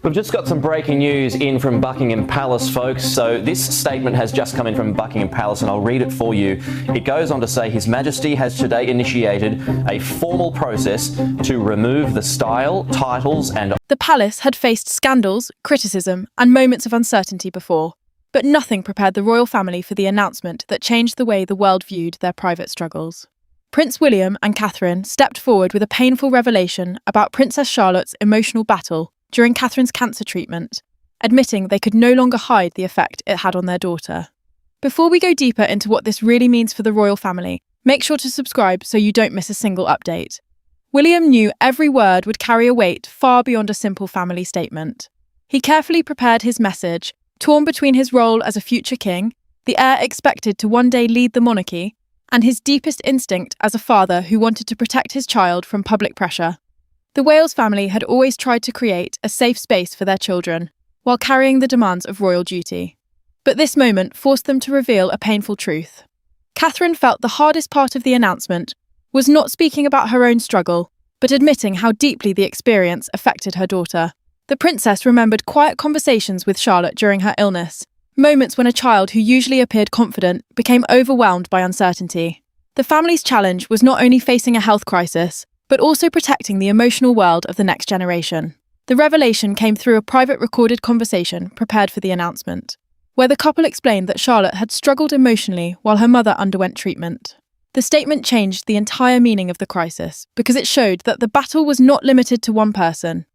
We've just got some breaking news in from Buckingham Palace, folks. So this statement has just come in from Buckingham Palace and I'll read it for you. It goes on to say, His Majesty has today initiated a formal process to remove the style, titles and... The palace had faced scandals, criticism and moments of uncertainty before, but nothing prepared the royal family for the announcement that changed the way the world viewed their private struggles. Prince William and Catherine stepped forward with a painful revelation about Princess Charlotte's emotional battle during Catherine's cancer treatment, admitting they could no longer hide the effect it had on their daughter. Before we go deeper into what this really means for the royal family, make sure to subscribe so you don't miss a single update. William knew every word would carry a weight far beyond a simple family statement. He carefully prepared his message, torn between his role as a future king, the heir expected to one day lead the monarchy, and his deepest instinct as a father who wanted to protect his child from public pressure. The Wales family had always tried to create a safe space for their children, while carrying the demands of royal duty. But this moment forced them to reveal a painful truth. Catherine felt the hardest part of the announcement was not speaking about her own struggle, but admitting how deeply the experience affected her daughter. The princess remembered quiet conversations with Charlotte during her illness, moments when a child who usually appeared confident became overwhelmed by uncertainty. The family's challenge was not only facing a health crisis, but also protecting the emotional world of the next generation. The revelation came through a private recorded conversation prepared for the announcement, where the couple explained that Charlotte had struggled emotionally while her mother underwent treatment. The statement changed the entire meaning of the crisis because it showed that the battle was not limited to one person.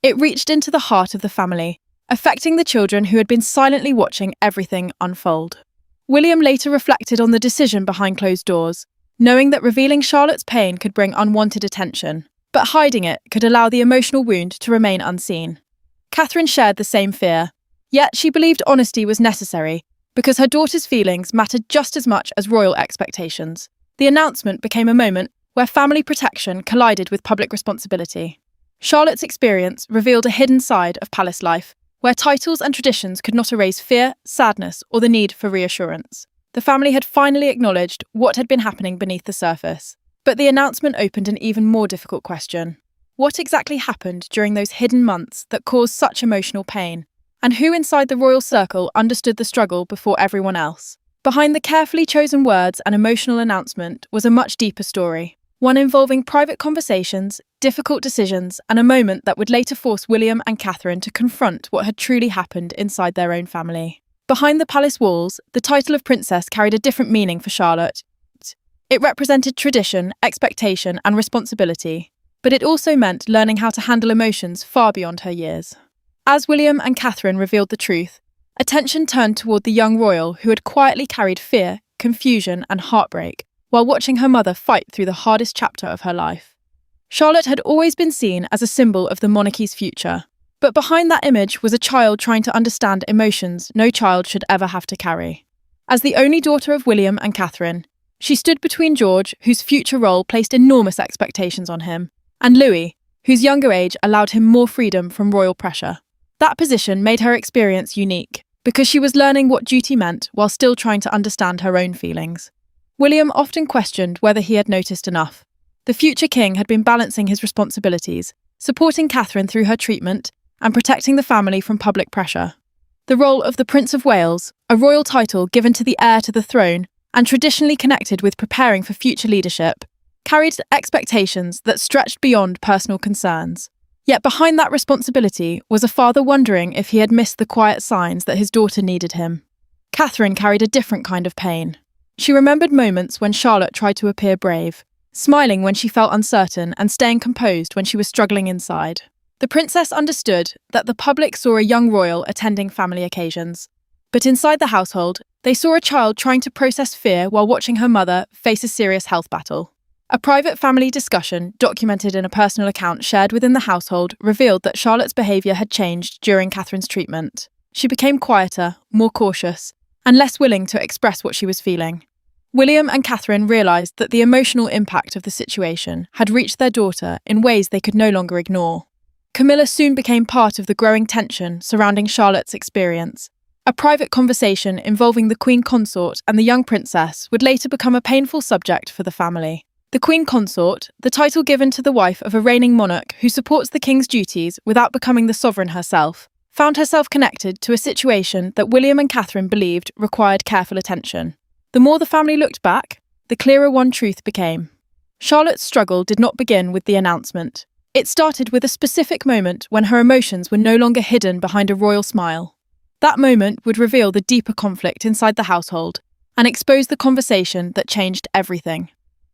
It reached into the heart of the family, affecting the children who had been silently watching everything unfold. William later reflected on the decision behind closed doors, knowing that revealing Charlotte's pain could bring unwanted attention, but hiding it could allow the emotional wound to remain unseen. Catherine shared the same fear, yet she believed honesty was necessary because her daughter's feelings mattered just as much as royal expectations. The announcement became a moment where family protection collided with public responsibility. Charlotte's experience revealed a hidden side of palace life, where titles and traditions could not erase fear, sadness, or the need for reassurance. The family had finally acknowledged what had been happening beneath the surface. But the announcement opened an even more difficult question. What exactly happened during those hidden months that caused such emotional pain? And who inside the royal circle understood the struggle before everyone else? Behind the carefully chosen words and emotional announcement was a much deeper story, one involving private conversations, difficult decisions, and a moment that would later force William and Catherine to confront what had truly happened inside their own family. Behind the palace walls, the title of princess carried a different meaning for Charlotte. It represented tradition, expectation, and responsibility, but it also meant learning how to handle emotions far beyond her years. As William and Catherine revealed the truth, attention turned toward the young royal who had quietly carried fear, confusion, and heartbreak while watching her mother fight through the hardest chapter of her life. Charlotte had always been seen as a symbol of the monarchy's future, but behind that image was a child trying to understand emotions no child should ever have to carry. As the only daughter of William and Catherine, she stood between George, whose future role placed enormous expectations on him, and Louis, whose younger age allowed him more freedom from royal pressure. That position made her experience unique, because she was learning what duty meant while still trying to understand her own feelings. William often questioned whether he had noticed enough. The future king had been balancing his responsibilities, supporting Catherine through her treatment, and protecting the family from public pressure. The role of the Prince of Wales, a royal title given to the heir to the throne and traditionally connected with preparing for future leadership, carried expectations that stretched beyond personal concerns. Yet behind that responsibility was a father wondering if he had missed the quiet signs that his daughter needed him. Catherine carried a different kind of pain. She remembered moments when Charlotte tried to appear brave, smiling when she felt uncertain and staying composed when she was struggling inside. The princess understood that the public saw a young royal attending family occasions, but inside the household, they saw a child trying to process fear while watching her mother face a serious health battle. A private family discussion, documented in a personal account shared within the household, revealed that Charlotte's behaviour had changed during Catherine's treatment. She became quieter, more cautious, and less willing to express what she was feeling. William and Catherine realised that the emotional impact of the situation had reached their daughter in ways they could no longer ignore. Camilla soon became part of the growing tension surrounding Charlotte's experience. A private conversation involving the Queen Consort and the young princess would later become a painful subject for the family. The Queen Consort, the title given to the wife of a reigning monarch who supports the king's duties without becoming the sovereign herself, found herself connected to a situation that William and Catherine believed required careful attention. The more the family looked back, the clearer one truth became. Charlotte's struggle did not begin with the announcement. It started with a specific moment when her emotions were no longer hidden behind a royal smile. That moment would reveal the deeper conflict inside the household and expose the conversation that changed everything.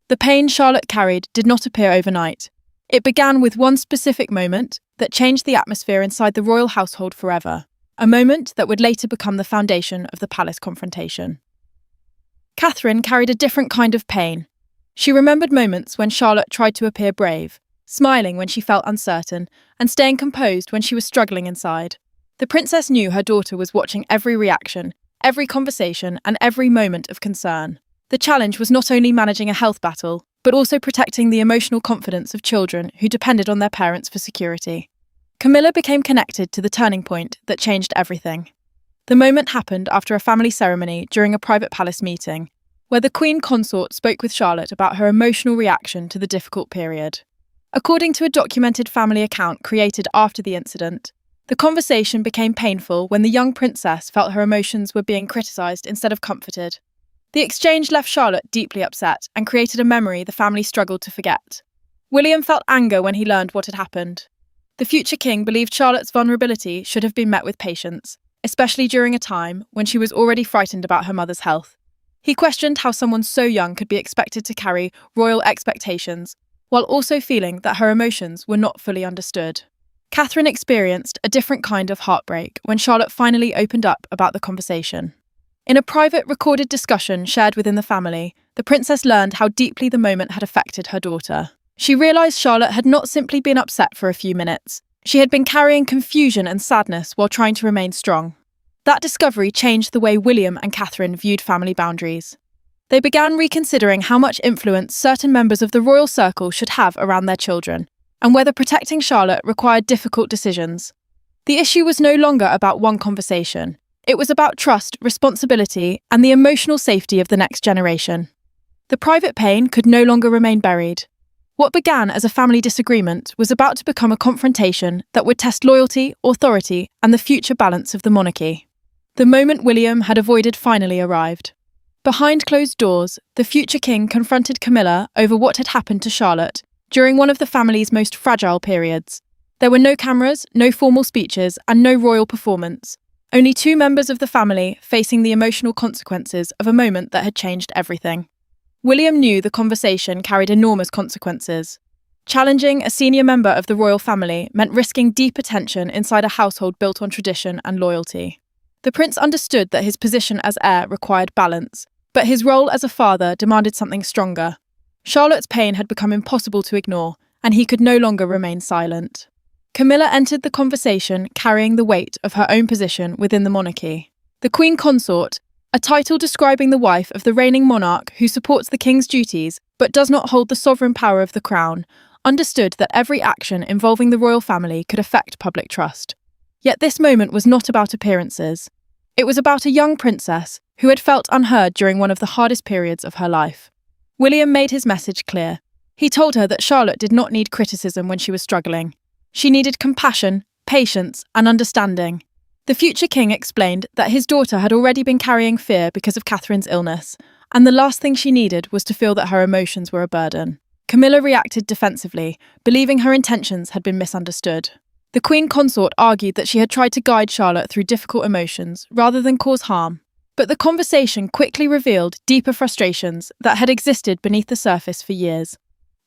The pain Charlotte carried did not appear overnight. It began with one specific moment that changed the atmosphere inside the royal household forever, a moment that would later become the foundation of the palace confrontation. Catherine carried a different kind of pain. She remembered moments when Charlotte tried to appear brave, smiling when she felt uncertain, and staying composed when she was struggling inside. The princess knew her daughter was watching every reaction, every conversation, and every moment of concern. The challenge was not only managing a health battle, but also protecting the emotional confidence of children who depended on their parents for security. Camilla became connected to the turning point that changed everything. The moment happened after a family ceremony during a private palace meeting, where the Queen Consort spoke with Charlotte about her emotional reaction to the difficult period. According to a documented family account created after the incident, the conversation became painful when the young princess felt her emotions were being criticised instead of comforted. The exchange left Charlotte deeply upset and created a memory the family struggled to forget. William felt anger when he learned what had happened. The future king believed Charlotte's vulnerability should have been met with patience, especially during a time when she was already frightened about her mother's health. He questioned how someone so young could be expected to carry royal expectations, while also feeling that her emotions were not fully understood. Catherine experienced a different kind of heartbreak when Charlotte finally opened up about the conversation. In a private recorded discussion shared within the family, the princess learned how deeply the moment had affected her daughter. She realised Charlotte had not simply been upset for a few minutes. She had been carrying confusion and sadness while trying to remain strong. That discovery changed the way William and Catherine viewed family boundaries. They began reconsidering how much influence certain members of the royal circle should have around their children, and whether protecting Charlotte required difficult decisions. The issue was no longer about one conversation. It was about trust, responsibility, and the emotional safety of the next generation. The private pain could no longer remain buried. What began as a family disagreement was about to become a confrontation that would test loyalty, authority, and the future balance of the monarchy. The moment William had avoided finally arrived. Behind closed doors, the future king confronted Camilla over what had happened to Charlotte during one of the family's most fragile periods. There were no cameras, no formal speeches, and no royal performance. Only two members of the family facing the emotional consequences of a moment that had changed everything. William knew the conversation carried enormous consequences. Challenging a senior member of the royal family meant risking deep attention inside a household built on tradition and loyalty. The prince understood that his position as heir required balance, but his role as a father demanded something stronger. Charlotte's pain had become impossible to ignore, and he could no longer remain silent. Camilla entered the conversation carrying the weight of her own position within the monarchy. The Queen Consort, a title describing the wife of the reigning monarch who supports the king's duties but does not hold the sovereign power of the crown, understood that every action involving the royal family could affect public trust. Yet this moment was not about appearances. It was about a young princess who had felt unheard during one of the hardest periods of her life. William made his message clear. He told her that Charlotte did not need criticism when she was struggling. She needed compassion, patience, and understanding. The future king explained that his daughter had already been carrying fear because of Catherine's illness, and the last thing she needed was to feel that her emotions were a burden. Camilla reacted defensively, believing her intentions had been misunderstood. The Queen Consort argued that she had tried to guide Charlotte through difficult emotions rather than cause harm. But the conversation quickly revealed deeper frustrations that had existed beneath the surface for years.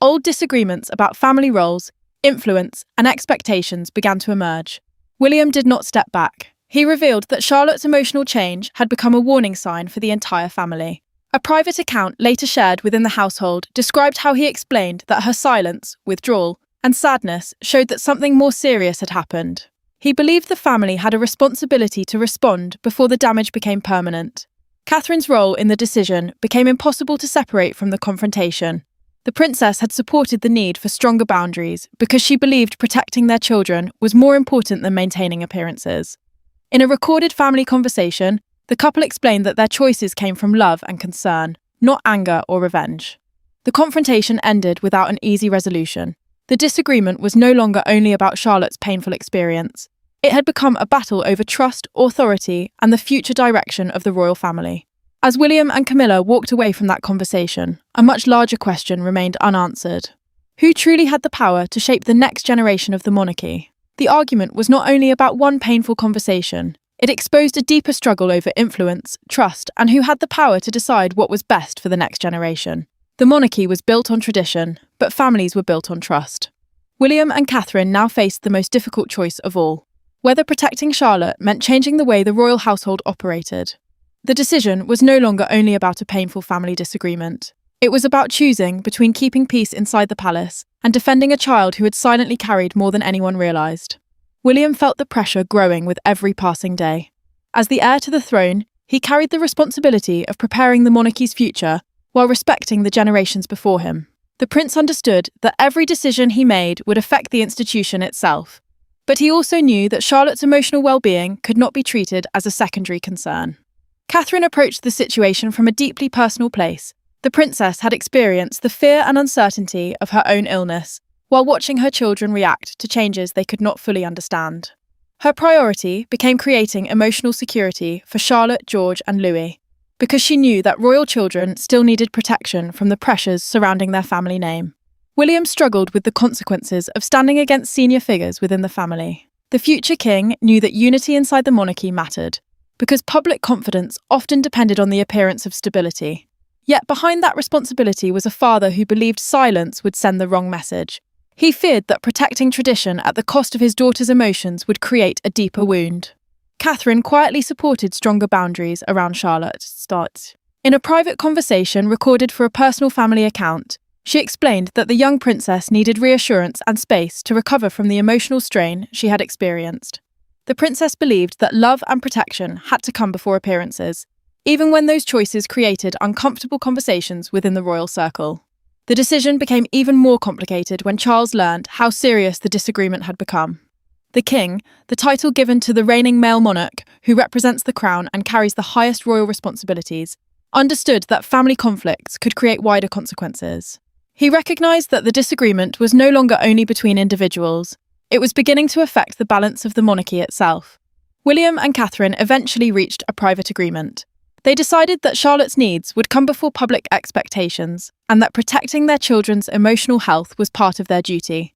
Old disagreements about family roles, influence, and expectations began to emerge. William did not step back. He revealed that Charlotte's emotional change had become a warning sign for the entire family. A private account later shared within the household described how he explained that her silence, withdrawal, and sadness showed that something more serious had happened. He believed the family had a responsibility to respond before the damage became permanent. Catherine's role in the decision became impossible to separate from the confrontation. The princess had supported the need for stronger boundaries because she believed protecting their children was more important than maintaining appearances. In a recorded family conversation, the couple explained that their choices came from love and concern, not anger or revenge. The confrontation ended without an easy resolution. The disagreement was no longer only about Charlotte's painful experience. It had become a battle over trust, authority, and the future direction of the royal family. As William and Camilla walked away from that conversation, a much larger question remained unanswered. Who truly had the power to shape the next generation of the monarchy? The argument was not only about one painful conversation, it exposed a deeper struggle over influence, trust, and who had the power to decide what was best for the next generation. The monarchy was built on tradition, but families were built on trust. William and Catherine now faced the most difficult choice of all: whether protecting Charlotte meant changing the way the royal household operated. The decision was no longer only about a painful family disagreement. It was about choosing between keeping peace inside the palace and defending a child who had silently carried more than anyone realised. William felt the pressure growing with every passing day. As the heir to the throne, he carried the responsibility of preparing the monarchy's future while respecting the generations before him. The prince understood that every decision he made would affect the institution itself, but he also knew that Charlotte's emotional well-being could not be treated as a secondary concern. Catherine approached the situation from a deeply personal place. The princess had experienced the fear and uncertainty of her own illness, while watching her children react to changes they could not fully understand. Her priority became creating emotional security for Charlotte, George, and Louis, because she knew that royal children still needed protection from the pressures surrounding their family name. William struggled with the consequences of standing against senior figures within the family. The future king knew that unity inside the monarchy mattered, because public confidence often depended on the appearance of stability. Yet behind that responsibility was a father who believed silence would send the wrong message. He feared that protecting tradition at the cost of his daughter's emotions would create a deeper wound. Catherine quietly supported stronger boundaries around Charlotte. In a private conversation recorded for a personal family account, she explained that the young princess needed reassurance and space to recover from the emotional strain she had experienced. The princess believed that love and protection had to come before appearances, even when those choices created uncomfortable conversations within the royal circle. The decision became even more complicated when Charles learned how serious the disagreement had become. The king, the title given to the reigning male monarch who represents the crown and carries the highest royal responsibilities, understood that family conflicts could create wider consequences. He recognised that the disagreement was no longer only between individuals. It was beginning to affect the balance of the monarchy itself. William and Catherine eventually reached a private agreement. They decided that Charlotte's needs would come before public expectations, and that protecting their children's emotional health was part of their duty.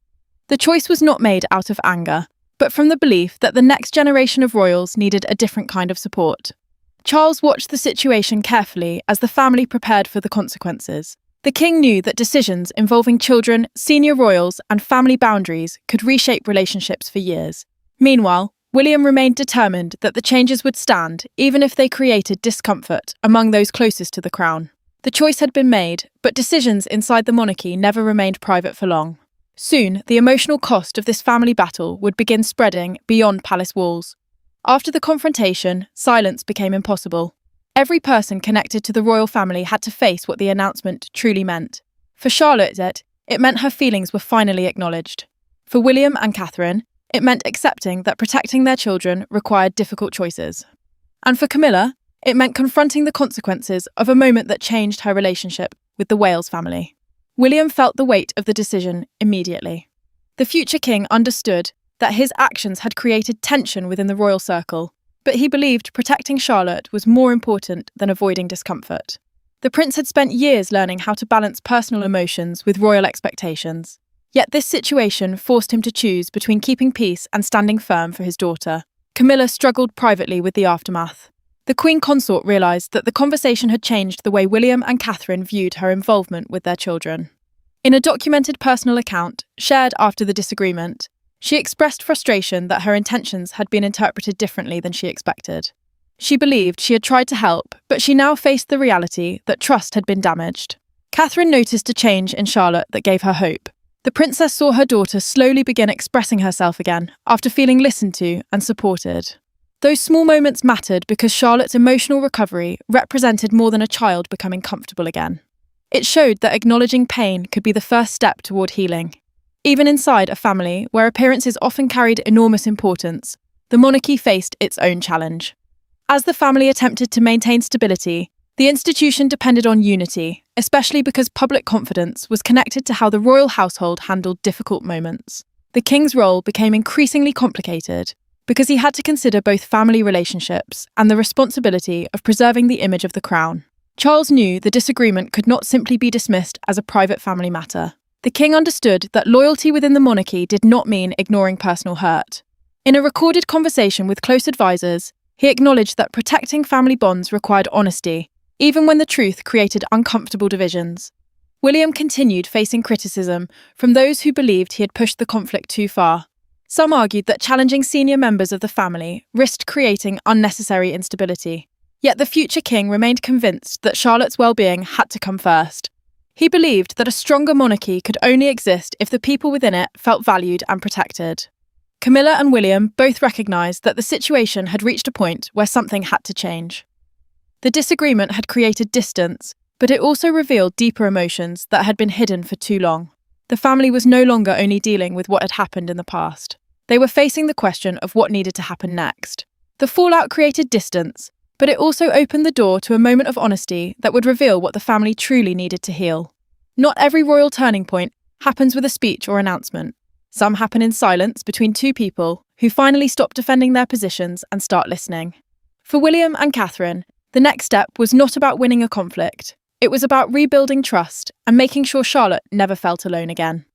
The choice was not made out of anger, but from the belief that the next generation of royals needed a different kind of support. Charles watched the situation carefully as the family prepared for the consequences. The king knew that decisions involving children, senior royals, and family boundaries could reshape relationships for years. Meanwhile, William remained determined that the changes would stand, even if they created discomfort among those closest to the crown. The choice had been made, but decisions inside the monarchy never remained private for long. Soon, the emotional cost of this family battle would begin spreading beyond palace walls. After the confrontation, silence became impossible. Every person connected to the royal family had to face what the announcement truly meant. For Charlotte, it meant her feelings were finally acknowledged. For William and Catherine, it meant accepting that protecting their children required difficult choices. And for Camilla, it meant confronting the consequences of a moment that changed her relationship with the Wales family. William felt the weight of the decision immediately. The future king understood that his actions had created tension within the royal circle, but he believed protecting Charlotte was more important than avoiding discomfort. The prince had spent years learning how to balance personal emotions with royal expectations. Yet this situation forced him to choose between keeping peace and standing firm for his daughter. Camilla struggled privately with the aftermath. The Queen Consort realised that the conversation had changed the way William and Catherine viewed her involvement with their children. In a documented personal account, shared after the disagreement, she expressed frustration that her intentions had been interpreted differently than she expected. She believed she had tried to help, but she now faced the reality that trust had been damaged. Catherine noticed a change in Charlotte that gave her hope. The princess saw her daughter slowly begin expressing herself again after feeling listened to and supported. Those small moments mattered because Charlotte's emotional recovery represented more than a child becoming comfortable again. It showed that acknowledging pain could be the first step toward healing. Even inside a family where appearances often carried enormous importance, the monarchy faced its own challenge. As the family attempted to maintain stability, The institution depended on unity, especially because public confidence was connected to how the royal household handled difficult moments. The king's role became increasingly complicated because he had to consider both family relationships and the responsibility of preserving the image of the crown. Charles knew the disagreement could not simply be dismissed as a private family matter. The king understood that loyalty within the monarchy did not mean ignoring personal hurt. In a recorded conversation with close advisors, he acknowledged that protecting family bonds required honesty, even when the truth created uncomfortable divisions. William continued facing criticism from those who believed he had pushed the conflict too far. Some argued that challenging senior members of the family risked creating unnecessary instability. Yet the future king remained convinced that Charlotte's well-being had to come first. He believed that a stronger monarchy could only exist if the people within it felt valued and protected. Camilla and William both recognised that the situation had reached a point where something had to change. The disagreement had created distance, but it also revealed deeper emotions that had been hidden for too long. The family was no longer only dealing with what had happened in the past. They were facing the question of what needed to happen next. The fallout created distance, but it also opened the door to a moment of honesty that would reveal what the family truly needed to heal. Not every royal turning point happens with a speech or announcement. Some happen in silence between two people who finally stop defending their positions and start listening. For William and Catherine, the next step was not about winning a conflict. It was about rebuilding trust and making sure Charlotte never felt alone again.